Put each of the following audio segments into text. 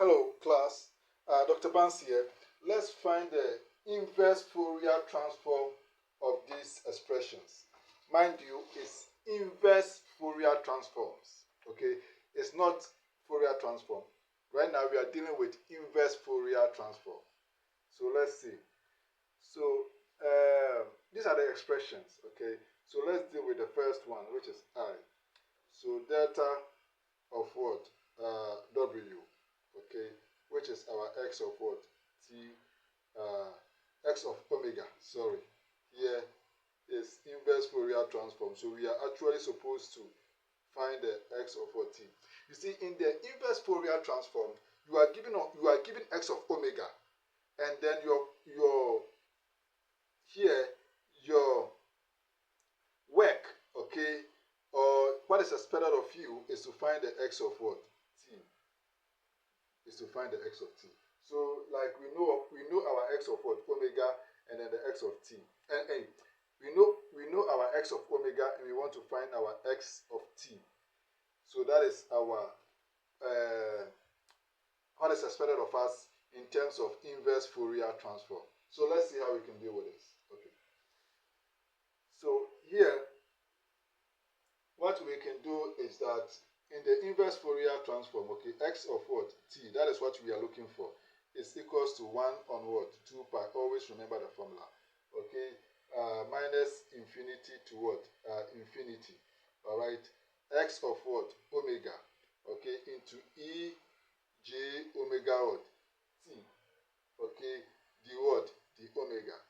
Hello class, Dr. Bans here. Let's find the inverse Fourier transform of these expressions. Mind you, it's inverse Fourier transforms. Okay, it's not Fourier transform. Right now we are dealing with inverse Fourier transform. So let's see. So these are the expressions. Okay, so let's deal with the first one, which is I. So delta of what? W. Okay, which is our x of what? T, x of omega, sorry. Here is inverse Fourier transform. So we are actually supposed to find the x of what? T. You see, in the inverse Fourier transform, you are given x of omega, and then your work, okay, or what is expected of you is to find the x of what? T. Is to find the x of t. So like we know our x of what? Omega, and then the x of t. And we know our x of omega, and we want to find our x of t. So that is our what is expected of us in terms of inverse Fourier transform. So let's see how we can deal with this. Okay. So here, what we can do is that in the inverse Fourier transform, okay, x of what? T, that is what we are looking for, is equals to 1 on what? 2 pi. Always remember the formula. Okay, minus infinity to what? Infinity. All right, x of what? Omega. Okay, into e j omega what? T. Okay, the what? The omega.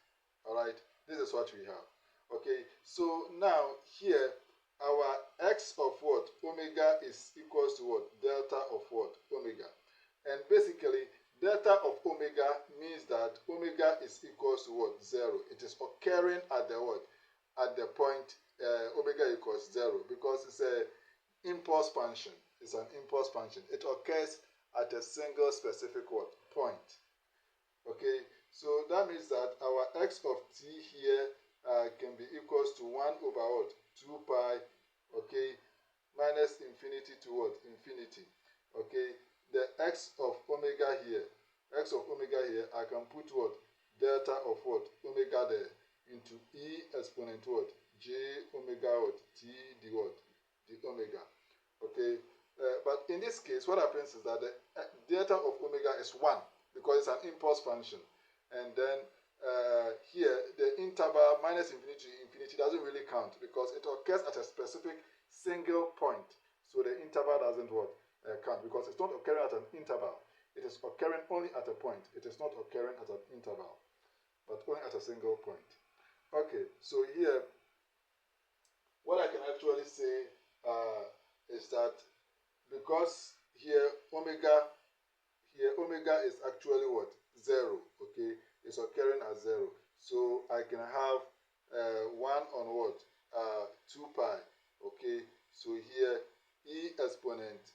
All right, this is what we have. Okay, so now here, our x of what? Omega is equals to what? Delta of what? Omega. And basically, delta of omega means that omega is equals to what? 0. It is occurring at the what? At the point omega equals 0, because it's an impulse function. It's an impulse function. It occurs at a single specific what? Point. Okay, so that means that our x of t here can be equals to 1 over what? 2 pi, okay, minus infinity to what? Infinity. Okay, the x of omega here, I can put what? Delta of what? Omega there, into e exponent what? J omega what? T the what? The omega. Okay, but in this case, what happens is that the delta of omega is 1, because it's an impulse function. And then here, the interval minus infinity to infinity doesn't really count, because it occurs at a specific single point. So the interval doesn't what? Count, because it's not occurring at an interval. It is occurring only at a point. It is not occurring at an interval, but only at a single point. Okay, so here, what I can actually say is that because here omega is actually what? 0. Okay, it's occurring at 0. So I can have 1 on what? 2 pi. Okay, so here e exponent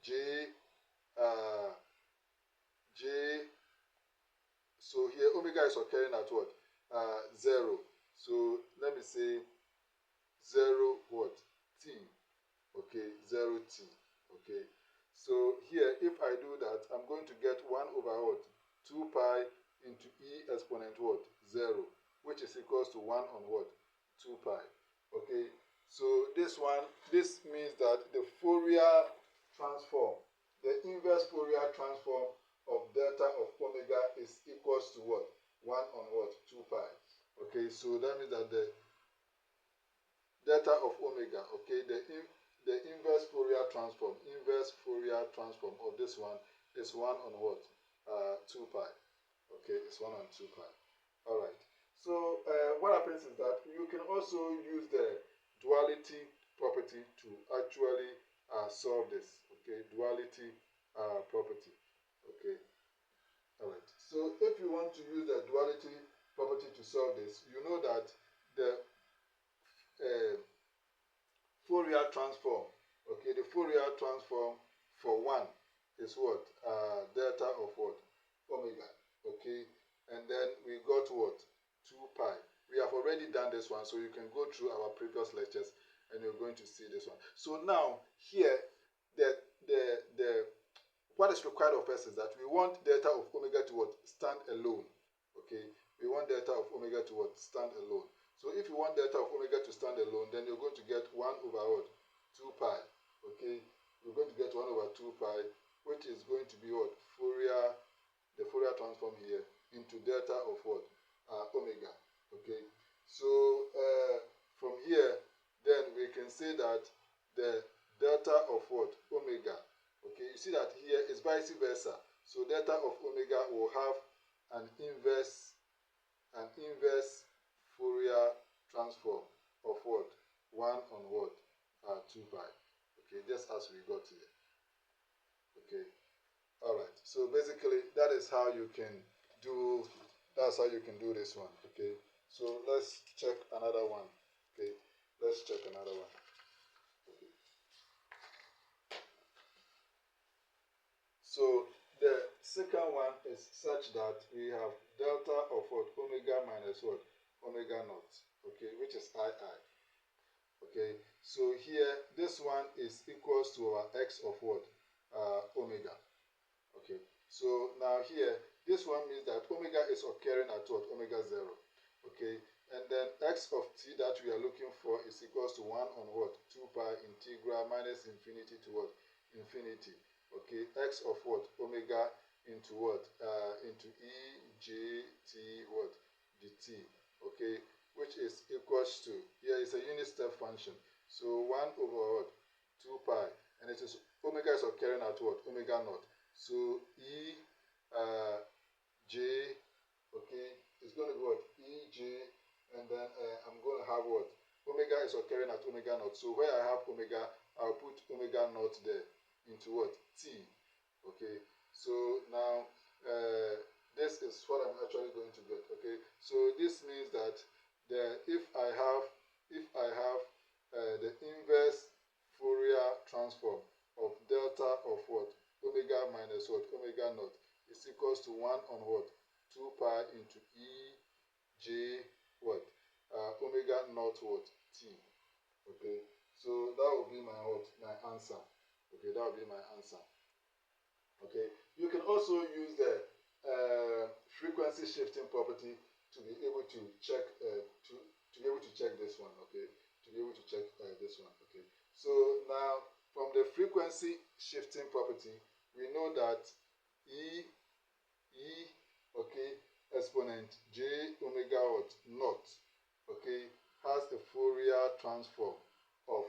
j so here omega is occurring at what? 0. So let me say 0 what? T. Okay, 0 t. Okay, so here if I do that, I'm going to get 1 over what? 2 pi into e exponent what? 0, which is equals to 1 on what? 2 pi. Okay, so this means that the Fourier transform, the inverse Fourier transform of delta of omega is equals to what? 1 on what? 2 pi. Okay, so that means that the delta of omega, okay, the inverse Fourier transform of this one is 1 on what? 2 pi. Okay, it's 1 on 2 pi. All right. So what happens is that you can also use the duality property to actually solve this. Okay, duality property. Okay. All right. So if you want to use the duality property to solve this, you know that the Fourier transform, okay, the Fourier transform for 1 is what? Delta of what? Omega. Okay, and then we got what? 2 pi. We have already done this one, so you can go through our previous lectures and you're going to see this one. So now here, what is required of us is that we want delta of omega to what? Stand alone. Okay, we want delta of omega to what? Stand alone. So if you want delta of omega to stand alone, then you're going to get 1 over what? 2 pi. Okay, we're going to get 1 over 2 pi, which is going to be what? Fourier, the Fourier transform here into delta of what? Omega. Okay, so from here, then we can say that the delta of what? Omega. Okay, you see that here is vice versa. So delta of omega will have an inverse Fourier transform of what? 1 on what? 2 pi. Okay, just as we got here. Okay, all right. So basically, that is how you can do. That's how you can do this one. Okay. So let's check another one. Okay. Let's check another one. Okay. So the second one is such that we have delta of what? Omega minus what? Omega naught. Okay, which is II. Okay, so here this one is equals to our x of what? Omega. Okay, so now here this one means that omega is occurring at what? Omega 0. Okay, and then x of t that we are looking for is equals to 1 on what? 2 pi integral minus infinity to what? Infinity. Okay, x of what? Omega into what? Into e j t what? dt. Okay, which is equals to, here is a unit step function. So 1 over what? 2 pi, and it is omega is occurring at what? Omega naught. So e j, okay, it's going to be what? E j, and then I'm going to have what? Omega is occurring at omega naught. So where I have omega, I'll put omega naught there into what? T. Okay, so now this is what I'm actually going to get. Okay, so this means that if I have the inverse Fourier transform of delta of what? Omega minus what? Omega naught is equals to 1 on what? 2 pi into e j what? Omega naught what? T. Okay, so that will be my what? My answer. Okay, that will be my answer. Okay, you can also use the frequency shifting property to be able to check to be able to check this one. Okay, to be able to check this one. Okay, so now from the frequency shifting property, we know that e okay, exponent j omega what? Naught, okay, has a Fourier transform of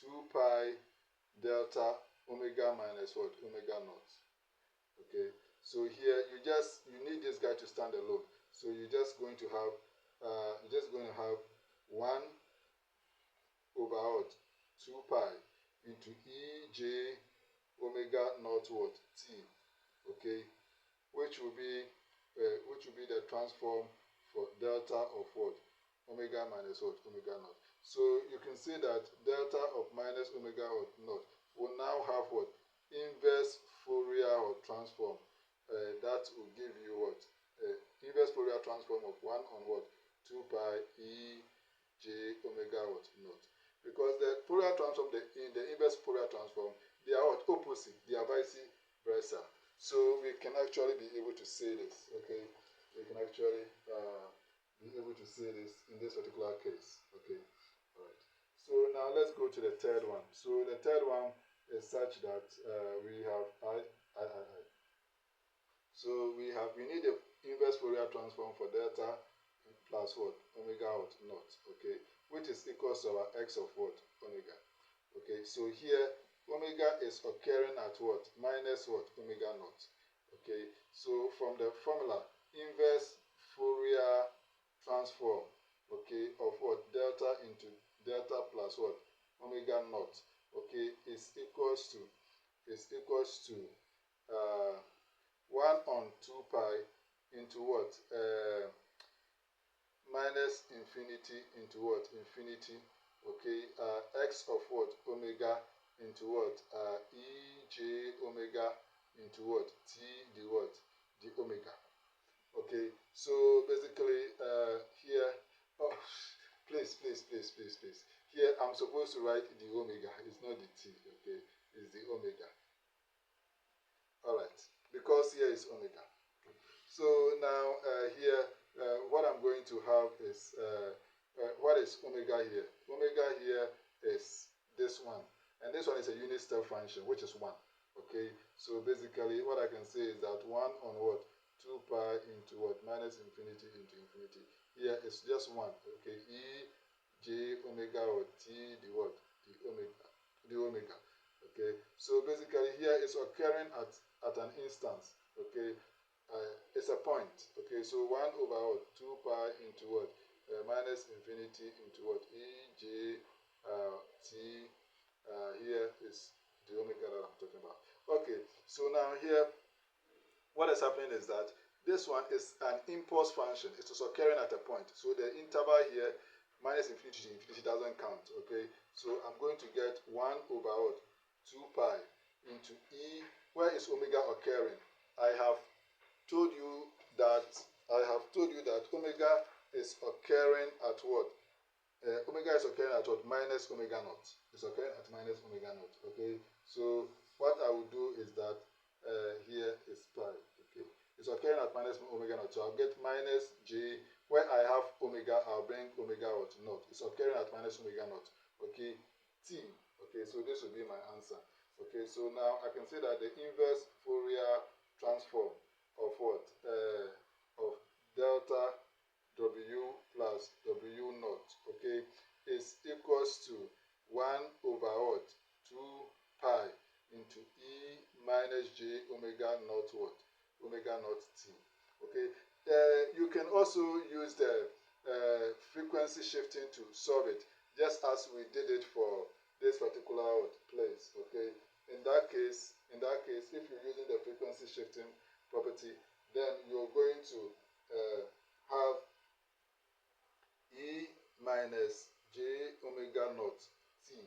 2 pi delta omega minus what? Omega naught. Okay, so here you need this guy to stand alone. So you're just going to have 1 over what? 2 pi into e j omega naught what? T. Okay, which will be the transform for delta of what? Omega minus what? Omega naught. So you can see that delta of minus omega naught will now have what? Inverse Fourier or transform. That will give you what? Inverse Fourier transform of 1 on what? 2 pi e j omega what? Naught. Because the Fourier transform, in the inverse Fourier transform, they are what? Opposite. They are vice versa. So we can actually be able to say this. Okay, we can actually be able to say this in this particular case. Okay, all right. So now let's go to the third one. So the third one is such that we have I. So we need the inverse Fourier transform for delta plus what? Omega what? Naught. Okay, which is equals to our x of what? Omega. Okay, so here omega is occurring at what? Minus what? Omega naught. Okay, so from the formula, inverse Fourier transform, okay, of what? Delta into delta plus what? Omega naught, okay, is equals to 1 on 2 pi into what? Minus infinity into what? Infinity, okay, x of what? Omega into what? E j omega into what? T the what? The omega. Okay, so basically here, oh, please. Here I'm supposed to write the omega. It's not the t, okay? It's the omega. because here is omega. So now here, what I'm going to have is, what is omega here? Omega here is this one. And this one is a unit step function, which is 1. Okay, so basically what I can say is that 1 on what? 2 pi into what? Minus infinity into infinity. Here it's just 1. Okay, e j omega or t the what? The omega. Okay, so basically here it's occurring at an instance. Okay, it's a point. Okay, so 1 over what? 2 pi into what? Minus infinity into what? E j t. Here is the omega that I'm talking about. Okay, so now here, what is happening is that this one is an impulse function. It is occurring at a point. So the interval here, minus infinity to infinity, doesn't count. Okay, so I'm going to get 1 over what? 2 pi into e. Where is omega occurring? I have told you that omega is occurring at what? Omega is occurring at what? Minus omega naught. It's occurring at minus omega naught. Okay, so what I will do is that here is pi. Okay, it's occurring at minus omega naught. So I'll get minus j. Where I have omega, I'll bring omega naught. It's occurring at minus omega naught. Okay, t. Okay, so this will be my answer. Okay, so now I can say that the inverse Fourier transform of what? Of delta w plus w naught, okay, is equals to 1 over what? 2 pi into e minus j omega naught what? Omega naught t. Okay, you can also use the frequency shifting to solve it, just as we did it for this particular place. Okay, in that case, if you're using the frequency shifting property, then you're going to have e minus j omega naught t,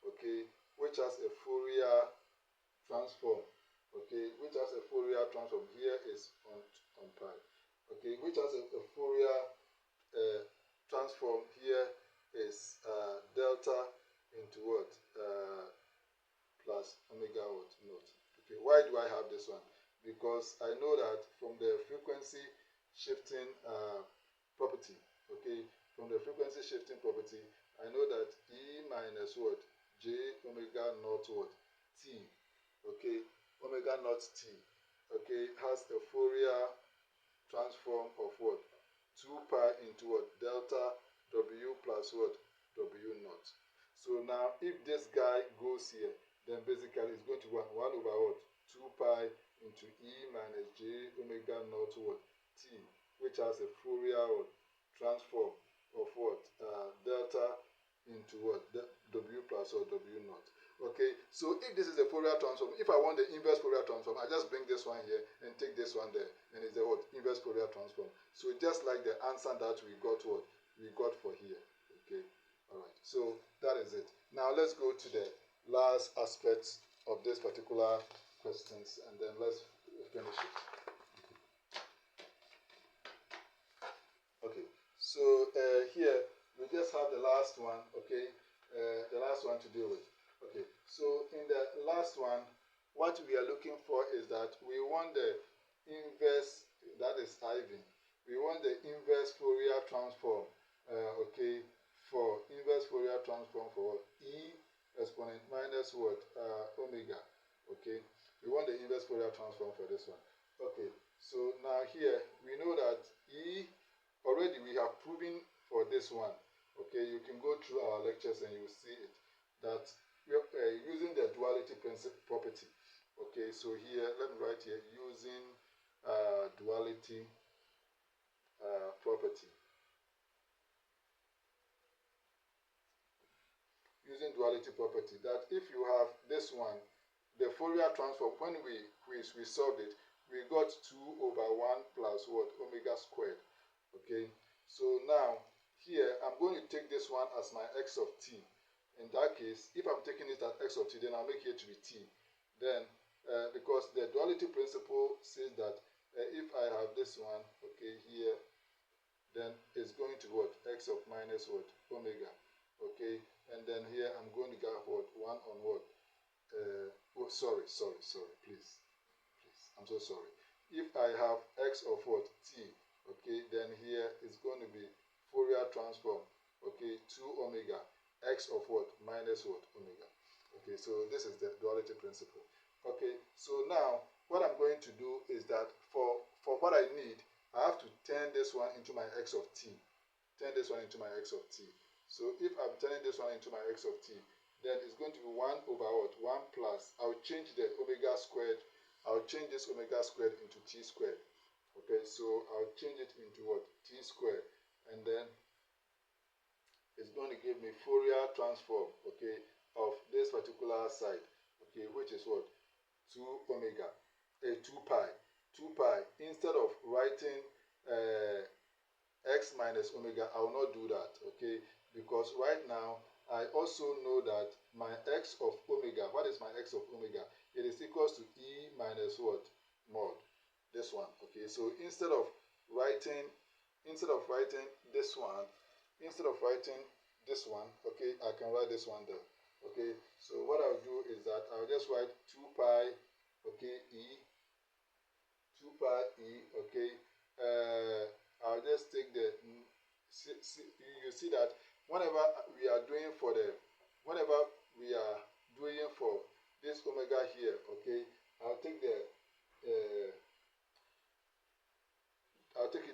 okay, which has a Fourier transform, okay, which has a Fourier transform. Here is on pi, okay, which has a Fourier transform. Here is delta into what? Plus omega what? Naught. Okay, why do I have this one? Because I know that from the frequency shifting property, okay, from the frequency shifting property, I know that e minus what? J omega naught what? T, okay, omega naught t, okay, has a Fourier transform of what? 2 pi into what? Delta w plus what? W naught. So now if this guy goes here, then basically it's going to be 1 over what? 2 pi into e minus j omega naught what? T, which has a Fourier what? Transform of what? Delta into what? W plus or W naught. Okay, so if this is a Fourier transform, if I want the inverse Fourier transform, I just bring this one here and take this one there, and it's the what? Inverse Fourier transform. So just like the answer that we got what? We got for here. Okay, all right, so that is it. Now let's go to the last aspect of this particular questions, and then let's finish it. Okay, so here we just have the last one. Okay, the last one to deal with. Okay, so in the last one, what we are looking for is that we want the inverse, that is IV. We want the inverse Fourier transform, okay, for inverse Fourier transform for e exponent minus what? Omega, okay. We want the inverse Fourier transform for this one. Okay, so now here, we know that e, already we have proven for this one. Okay, you can go through our lectures and you will see it, that we are using the duality principle property. Okay, so here, let me write here, using duality property. Using duality property, that if you have this one, the Fourier transform, when we solved it, we got 2 over 1 plus what? Omega squared. Okay, so now here I'm going to take this one as my x of t. In that case, if I'm taking it as x of t, then I'll make it to be t. Then, because the duality principle says that if I have this one, okay, here, then it's going to what? X of minus what? Omega. Okay, and then here I'm going to get what? 1 on what? Oh, sorry, please. I'm so sorry. If I have x of what? T, okay, then here is going to be Fourier transform, okay, 2 omega, x of what? Minus what? Omega. Okay, so this is the duality principle. Okay, so now what I'm going to do is that for what I need, I have to turn this one into my x of t. Turn this one into my x of t. So if I'm turning this one into my x of t, then it's going to be 1 over what? 1 plus. I'll change the omega squared. I'll change this omega squared into t squared. Okay, so I'll change it into what? T squared. And then it's going to give me Fourier transform, okay, of this particular side, okay, which is what? 2 omega, 2 pi. 2 pi. Instead of writing x minus omega, I will not do that, okay, because right now I also know that my x of omega, what is my x of omega? It is equals to e minus what? Mod. This one, okay. So instead of writing this one, okay, I can write this one there, okay. So what I'll do is that I'll just write 2 pi, okay, e, 2 pi e, okay. I'll just take the, you see that whenever we are doing for this omega here, okay, I'll take it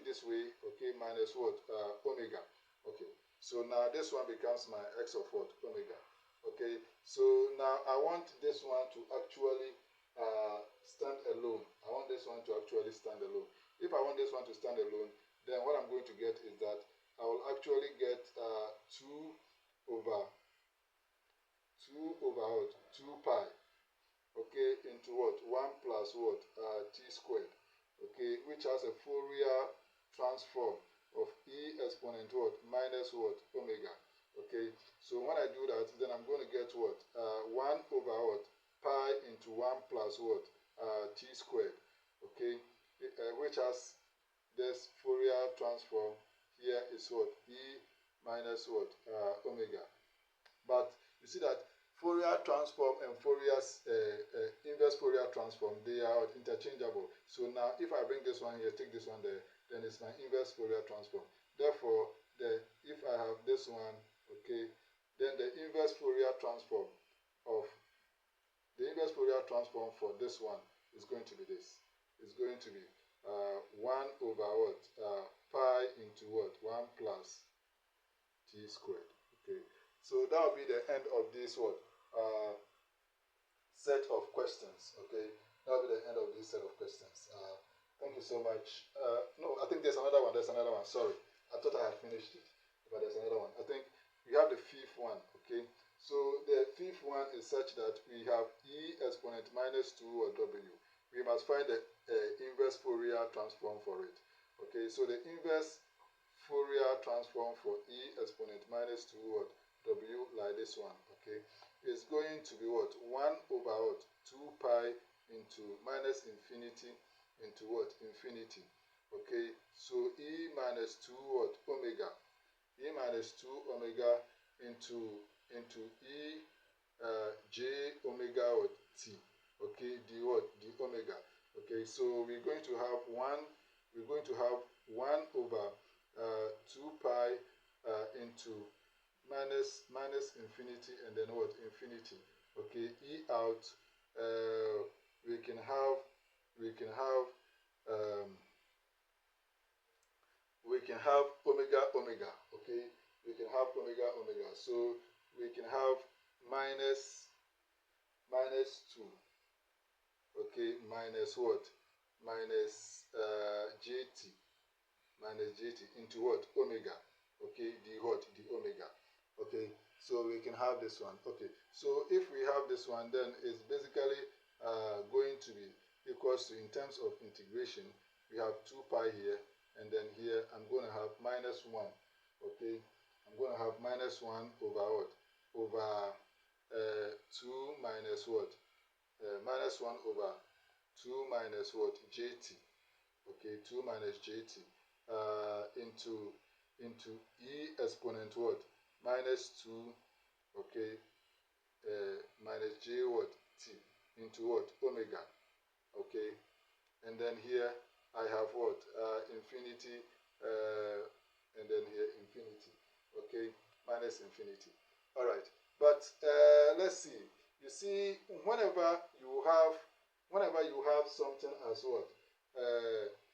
this way, okay, minus what? Omega. Okay, so now this one becomes my x of what? Omega. Okay, so now I want this one to actually stand alone. I want this one to actually stand alone. If I want this one to stand alone, then what I'm going to get is that I will actually get 2 over what? 2 pi, okay, into what? 1 plus what? T squared, okay, which has a Fourier transform of e exponent what? Minus what? Omega. Okay, so when I do that, then I'm going to get what? 1 over what? Pi into 1 plus what? T squared, okay, which has this Fourier transform. Here is what? E minus what? Omega. But you see that Fourier transform and Fourier's inverse Fourier transform, they are interchangeable. So now if I bring this one here, take this one there, then it's my inverse Fourier transform. Therefore, if I have this one, okay, then the inverse Fourier transform for this one is going to be this. It's going to be 1 over what? Pi into what? 1 plus t squared. Okay. So that will be the end of this what? Set of questions. Okay. That will be the end of this set of questions. Thank you so much. No, I think there's another one. Sorry. I thought I had finished it. But there's another one. I think we have the 5th one. Okay. So the 5th one is such that we have e exponent minus 2 or w. We must find the inverse Fourier transform for it. Okay. So the inverse Fourier transform for e exponent minus 2 what? W, like this one, okay, is going to be what? 1 over what? 2 pi into minus infinity into what? Infinity. Okay, so e minus 2 what? Omega. E minus 2 omega into e j omega what? T. Okay, the what? The omega. Okay, so we're going to have 1 over 2 pi into minus infinity and then what? Infinity. Okay, e out. We can have omega. Okay, we can have omega. So we can have minus 2. Okay, minus what? Minus jt. Minus jt into what? Omega. Okay, the what? The omega. Okay, so we can have this one. Okay, so if we have this one, then it's basically going to be equals to, in terms of integration, we have 2 pi here, and then here I'm going to have minus 1. Okay, I'm going to have minus 1 over what? Over 2 minus what? Minus 1 over 2 minus what? Jt. Okay, 2 minus jt into e exponent what? Minus 2, okay, minus j what? T into what? Omega. Okay, and then here I have what? Infinity, and then here infinity. Okay, minus infinity. All right, but let's see. You see, whenever you have something as what,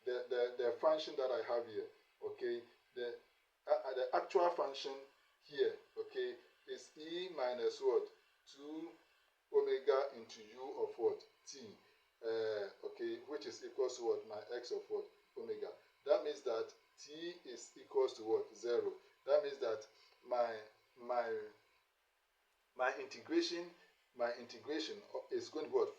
the function that I have here, okay, the actual function here, okay, is e minus what, 2 omega into u of what, t, okay, which is equals to what, my x of what, omega. That means that t is equals to what, 0. That means that my integration is going to be what,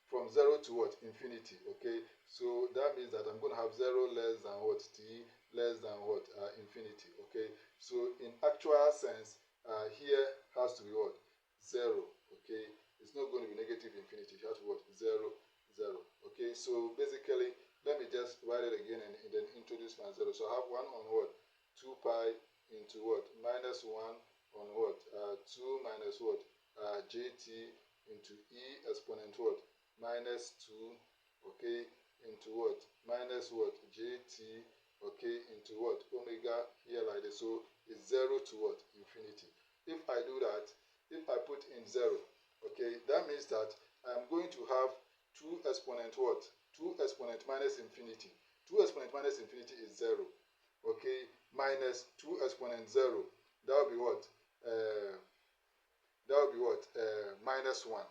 from 0 to what, infinity. Okay, so that means that I'm going to have 0 less than what, t less than what, infinity. Okay, so in actual sense, here has to be what, 0. Okay, it's not going to be negative infinity. It has to be what, 0, 0. Okay, so basically, let me just write it again and then introduce my 0. So I have 1 on what, 2 pi into what, minus 1 on what, 2 minus what, jt into e exponent what, minus 2, okay, into what, minus what, jt, okay, into what, omega here like this. So it's 0 to what, infinity. If I do that, if I put in 0, okay, that means that I'm going to have 2 exponent what, 2 exponent minus infinity. 2 exponent minus infinity is 0. Okay, minus 2 exponent 0. That will be what? Minus 1.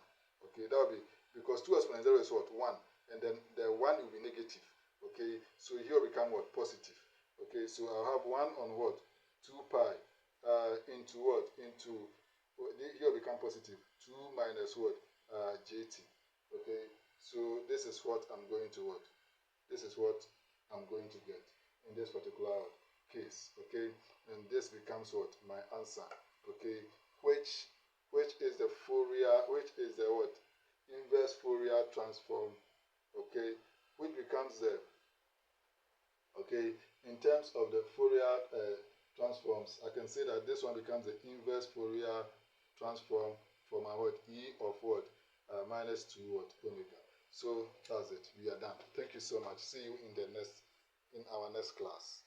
Okay, that will be, because 2 exponent 0 is what? 1. And then the 1 will be negative. Okay, so here will become what? Positive. Okay, so I'll have 1 on what? 2 pi into what? Into, here will become positive. 2 minus what? jt. Okay, so this is what I'm going to what? This is what I'm going to get in this particular case. Okay, and this becomes what? My answer. Okay, which is the Fourier, which is the what? Inverse Fourier transform. Okay, which becomes the, okay, in terms of the Fourier transforms, I can say that this one becomes the inverse Fourier transform for my what? E of what? Minus 2 what? Omega. So that's it. We are done. Thank you so much. See you in our next class.